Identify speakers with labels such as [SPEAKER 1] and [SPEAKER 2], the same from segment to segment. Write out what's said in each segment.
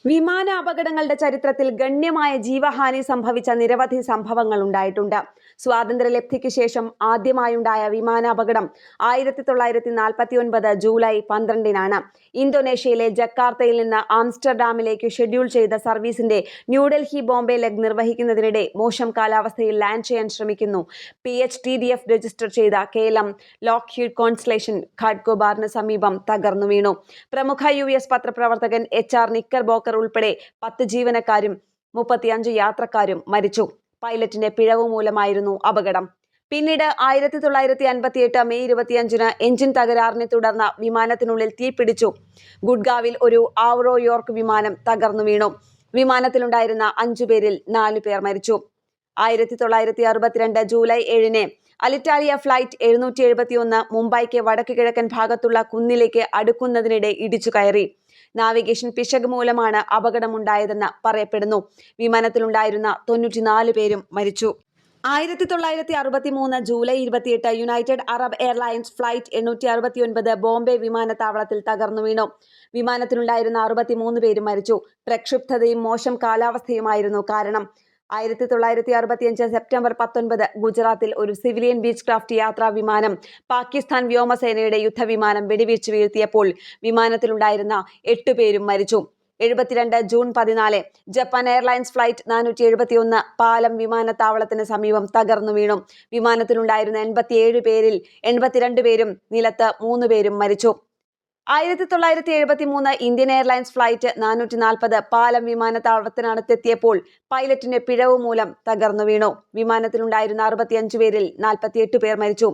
[SPEAKER 1] വിമാന അപകടങ്ങളുടെ ചരിത്രത്തിൽ ഗണ്യമായ ജീവഹാനി സംഭവിച്ച നിരവധി സംഭവങ്ങൾ ഉണ്ടായിട്ടുണ്ട്. സ്വാതന്ത്ര്യലബ്ധിക്ക് ശേഷം ആദ്യമായുണ്ടായ വിമാനാപകടം 1949 ജൂലൈ 12-നാണ്. ഇന്തോനേഷ്യയിലെ ജക്കാർത്തയിൽ നിന്ന് ആംസ്റ്റർഡാമിലേക്ക് ഷെഡ്യൂൾ ചെയ്ത സർവീസിന്റെ ന്യൂഡൽഹി ബോംബെ ലെഗ് നിർവഹിക്കുന്നതിനിടെ മോശം കാലാവസ്ഥയിൽ ലാൻഡ് ചെയ്യാൻ ശ്രമിക്കുന്നു PHTDF രജിസ്റ്റർ ചെയ്ത KLM ലോക്ഹീഡ് കോൺസ്റ്റലേഷൻ ഖാഡ്കോബാറിന് സമീപം തകർന്നു വീണു. പ്രമുഖ US പത്രപ്രവർത്തകൻ HR നിക്കർബോക്കർ ഉൾപ്പെടെ 10 ജീവനക്കാരും 35 യാത്രക്കാരും മരിച്ചു. പൈലറ്റിന്റെ പിഴവ് മൂലമായിരുന്നു അപകടം. പിന്നീട് 1958 മെയ് 25-ന് എഞ്ചിൻ തകരാറിനെ തുടർന്ന് വിമാനത്തിനുള്ളിൽ തീപിടിച്ചു. ഗുഡ്ഗാവിൽ ഒരു ആവ്രോ യോർക്ക് വിമാനം തകർന്നു വീണു. വിമാനത്തിലുണ്ടായിരുന്ന 5 പേരിൽ 4 പേർ മരിച്ചു. 1962 ജൂലൈ 7-ന് അലിറ്റാലിയ ഫ്ലൈറ്റ് 771 മുംബൈക്ക് വടക്കു കിഴക്കൻ ഭാഗത്തുള്ള കുന്നിലേക്ക് അടുക്കുന്നതിനിടെ ഇടിച്ചു കയറി. നാവിഗേഷൻ പിശക് മൂലമാണ് അപകടമുണ്ടായതെന്ന് പറയപ്പെടുന്നു. വിമാനത്തിലുണ്ടായിരുന്ന 94 പേരും മരിച്ചു. 1963 July 28 United Arab airlines flight 869 Bombay വിമാനത്താവളത്തിൽ തകർന്നു വീണു. വിമാനത്തിലുണ്ടായിരുന്ന 63 പേരും മരിച്ചു. പ്രക്ഷുബ്ധതയും മോശം കാലാവസ്ഥയുമായിരുന്നു കാരണം. 1965 സെപ്റ്റംബർ 19 ഗുജറാത്തിൽ ഒരു സിവിലിയൻ ബീച്ച് ക്രാഫ്റ്റ് യാത്രാ വിമാനം പാകിസ്ഥാൻ വ്യോമസേനയുടെ യുദ്ധവിമാനം വെടിവെച്ച് വീഴ്ത്തിയപ്പോൾ വിമാനത്തിലുണ്ടായിരുന്ന 8 പേരും മരിച്ചു. 72 ജൂൺ 14 ജപ്പാൻ എയർലൈൻസ് ഫ്ലൈറ്റ് 471 പാലം വിമാനത്താവളത്തിന് സമീപം തകർന്നു വീണു. വിമാനത്തിലുണ്ടായിരുന്ന 87 പേരിൽ 82 പേരും നിലത്ത് 3 പേരും മരിച്ചു. 1973 ഇന്ത്യൻ എയർലൈൻസ് ഫ്ലൈറ്റ് 440 പാലം വിമാനത്താവളത്തിനടുത്തെത്തിയപ്പോൾ പൈലറ്റിന്റെ പിഴവ് മൂലം തകർന്നു വീണു. വിമാനത്തിലുണ്ടായിരുന്ന 65 പേരിൽ 48 പേർ മരിച്ചു.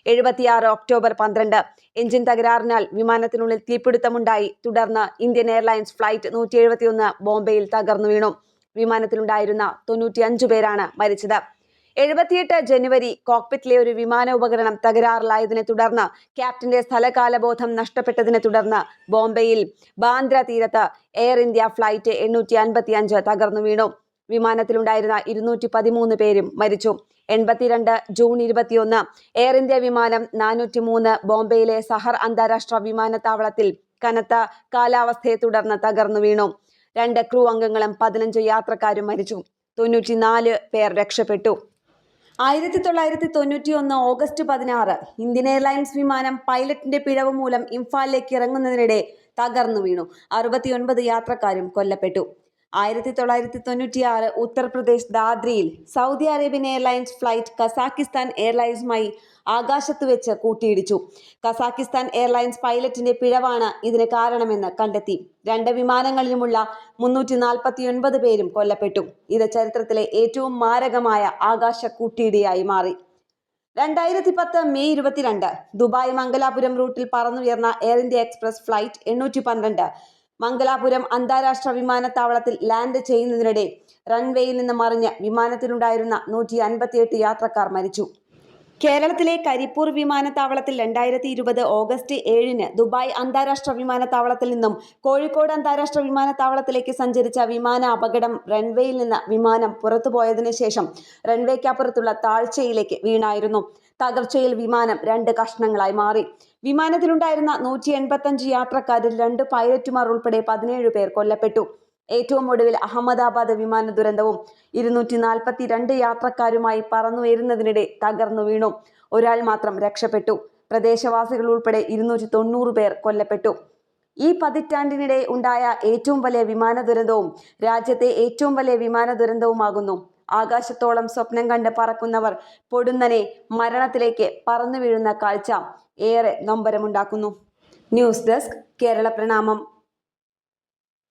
[SPEAKER 1] 76 ഒക്ടോബർ 12 എഞ്ചിൻ തകരാറിനാൽ വിമാനത്തിനുള്ളിൽ തീപിടുത്തമുണ്ടായി. തുടർന്ന് ഇന്ത്യൻ എയർലൈൻസ് ഫ്ലൈറ്റ് 171 ബോംബെയിൽ തകർന്നു വീണു. വിമാനത്തിലുണ്ടായിരുന്ന 95 പേരാണ് മരിച്ചത്. 78 ജനുവരി കോക്പിറ്റിലെ ഒരു വിമാന ഉപകരണം തകരാറിലായതിനെ തുടർന്ന് ക്യാപ്റ്റന്റെ സ്ഥലകാലബോധം നഷ്ടപ്പെട്ടതിനെ തുടർന്ന് ബോംബെയിൽ ബാന്ദ്ര തീരത്ത് എയർ ഇന്ത്യ ഫ്ലൈറ്റ് 855 തകർന്നു വീണു. വിമാനത്തിലുണ്ടായിരുന്ന 213 പേരും മരിച്ചു. 82 ജൂൺ 21 എയർ ഇന്ത്യ വിമാനം 403 ബോംബെയിലെ സഹർ അന്താരാഷ്ട്ര വിമാനത്താവളത്തിൽ കനത്ത കാലാവസ്ഥയെ തുടർന്ന് തകർന്നു വീണു. 2 ക്രൂ അംഗങ്ങളും 15 യാത്രക്കാരും മരിച്ചു. 94 പേർ രക്ഷപ്പെട്ടു. 1991 ഓഗസ്റ്റ് 16 ഇന്ത്യൻ എയർലൈൻസ് വിമാനം പൈലറ്റിന്റെ പിഴവ് മൂലം ഇംഫാലിലേക്ക് ഇറങ്ങുന്നതിനിടെ തകർന്നു വീണു. 69 യാത്രക്കാരും കൊല്ലപ്പെട്ടു. 1996 Uttar Pradesh ദാദ്രിയിൽ Saudi Arabian airlines flight Kazakhstan എയർലൈൻസുമായി ആകാശത്ത് വെച്ച് കൂട്ടിയിടിച്ചു. കസാക്കിസ്ഥാൻ എയർലൈൻസ് പൈലറ്റിന്റെ പിഴവാണ് ഇതിന് കാരണമെന്ന് കണ്ടെത്തി. 2 വിമാനങ്ങളിലുമുള്ള 349 പേരും കൊല്ലപ്പെട്ടു. ഇത് ചരിത്രത്തിലെ ഏറ്റവും മാരകമായ ആകാശ കൂട്ടിയിടിയായി മാറി. 2010 മെയ് 22 ദുബായ് മംഗലാപുരം റൂട്ടിൽ പറന്നുയർന്ന Air India Express flight 812 Mangalapuram അന്താരാഷ്ട്ര വിമാനത്താവളത്തിൽ ലാൻഡ് ചെയ്യുന്നതിനിടെ റൺവേയിൽ നിന്ന് മറിഞ്ഞ് വിമാനത്തിലുണ്ടായിരുന്ന 158 യാത്രക്കാർ മരിച്ചു. കേരളത്തിലെ കരിപ്പൂർ വിമാനത്താവളത്തിൽ 2020 ഓഗസ്റ്റ് 7-ന് ദുബായ് അന്താരാഷ്ട്ര വിമാനത്താവളത്തിൽ നിന്നും കോഴിക്കോട് അന്താരാഷ്ട്ര വിമാനത്താവളത്തിലേക്ക് സഞ്ചരിച്ച വിമാന അപകടം റൺവേയിൽ നിന്ന് വിമാനം പുറത്തുപോയതിനു ശേഷം റൺവേക്കപ്പുറത്തുള്ള താഴ്ചയിലേക്ക് വീണായിരുന്നു. തകർച്ചയിൽ വിമാനം 2 കഷ്ണങ്ങളായി മാറി. വിമാനത്തിലുണ്ടായിരുന്ന 185 യാത്രക്കാരിൽ 2 പൈലറ്റുമാർ ഉൾപ്പെടെ 17 പേർ കൊല്ലപ്പെട്ടു. ഏറ്റവും ഒടുവിൽ അഹമ്മദാബാദ് വിമാന ദുരന്തവും 242 യാത്രക്കാരുമായി പറന്നുയരുന്നതിനിടെ തകർന്നു വീണു. ഒരാൾ മാത്രം രക്ഷപ്പെട്ടു. പ്രദേശവാസികൾ ഉൾപ്പെടെ 290 പേർ കൊല്ലപ്പെട്ടു. ഈ പതിറ്റാണ്ടിനിടെ ഉണ്ടായ ഏറ്റവും വലിയ വിമാന ദുരന്തവും രാജ്യത്തെ ഏറ്റവും വലിയ വിമാന ദുരന്തവുമാകുന്നു. ആകാശത്തോളം സ്വപ്നം കണ്ട് പറക്കുന്നവർ പൊടുന്നനെ മരണത്തിലേക്ക് പറന്നു വീഴുന്ന കാഴ്ച ഏറെ നൊമ്പരമുണ്ടാക്കുന്നു. ന്യൂസ് ഡെസ്ക് കേരള പ്രണാമം.